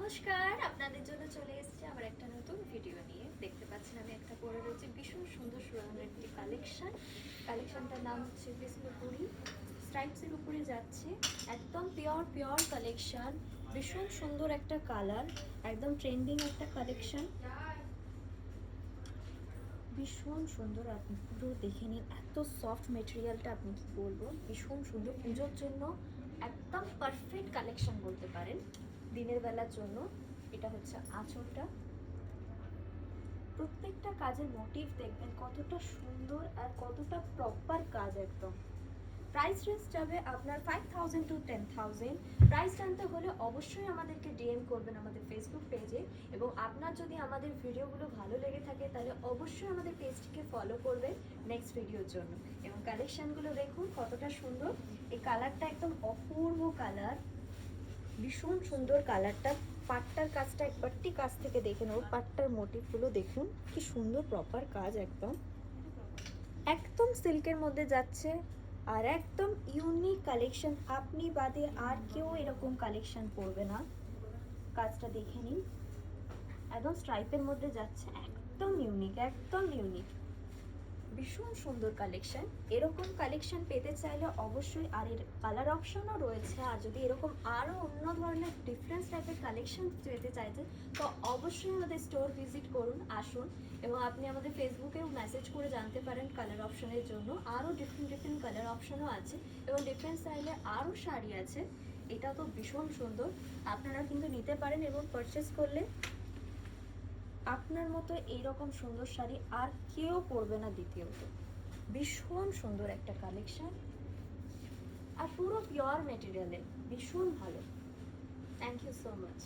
নমস্কার, আপনাদের জন্য চলে এসেছে আবার একটা নতুন ভিডিও নিয়ে। দেখতে পাচ্ছেন আমি একটা পরে রয়েছে ভীষণ সুন্দর সুরানের একটি কালেকশনটার নাম হচ্ছে বিষ্ণুপুরি। স্ট্রাইপসের উপরে যাচ্ছে, একদম পিওর কালেকশন, ভীষণ সুন্দর একটা কালার, একদম ট্রেন্ডিং একটা কালেকশন, ভীষণ সুন্দর। আপনি পুরো দেখে নিন, এত সফট মেটেরিয়ালটা আপনি কি বলবো, ভীষণ সুন্দর। পুজোর জন্য একদম পারফেক্ট কালেকশন বলতে পারেন, দিনের বেলার জন্য। এটা হচ্ছে আঁচলটা, প্রত্যেকটা কাজের মোটিভ দেখবেন কতটা সুন্দর আর কতটা প্রপার কাজ একদম। প্রাইস রেঞ্জ যাবে আপনার 5000 টু 10000। প্রাইস জানতে হলে অবশ্যই আমাদেরকে ডিএম করবেন আমাদের ফেসবুক পেজে, এবং আপনার যদি আমাদের ভিডিওগুলো ভালো লেগে থাকে তাহলে অবশ্যই আমাদের পেজটিকে ফলো করবেন নেক্সট ভিডিওর জন্য। এবং কালেকশানগুলো দেখুন কতটা সুন্দর, এই কালারটা একদম অপূর্ব কালার, ভীষণ সুন্দর কালারটা। পাটটার কাজটা একবারটি কাছ থেকে দেখে নেব, পাটটার মোটিভগুলো দেখুন কি সুন্দর প্রপার কাজ, একদম একদম সিল্কের মধ্যে যাচ্ছে আর একদম ইউনিক কালেকশন। আপনি বাদে আর কেউ এরকম কালেকশন করবে না। কাজটা দেখে নিন, একদম স্ট্রাইপের মধ্যে যাচ্ছে, একদম ইউনিক, ভীষণ সুন্দর কালেকশন। এরকম কালেকশন পেতে চাইলে অবশ্যই, আর এর কালার অপশনও রয়েছে, আর যদি এরকম আরও অন্য ধরনের ডিফারেন্স টাইপের কালেকশন পেতে চাইছেন তো অবশ্যই আমাদের স্টোর ভিজিট করুন, আসুন। এবং আপনি আমাদের ফেসবুকেও মেসেজ করে জানতে পারেন কালার অপশনের জন্য। আরও ডিফারেন্ট কালার অপশনও আছে, এবং ডিফারেন্ট স্টাইলে আরও শাড়ি আছে। এটা তো ভীষণ সুন্দর, আপনারা কিন্তু নিতে পারেন, এবং পারচেস করলে আপনার মতো এইরকম সুন্দর শাড়ি আর কেউ পরবে না দ্বিতীয়ত। ভীষণ সুন্দর একটা কালেকশন, আর পুরো পিওর মেটেরিয়ালে, ভীষণ ভালো। Thank you so much.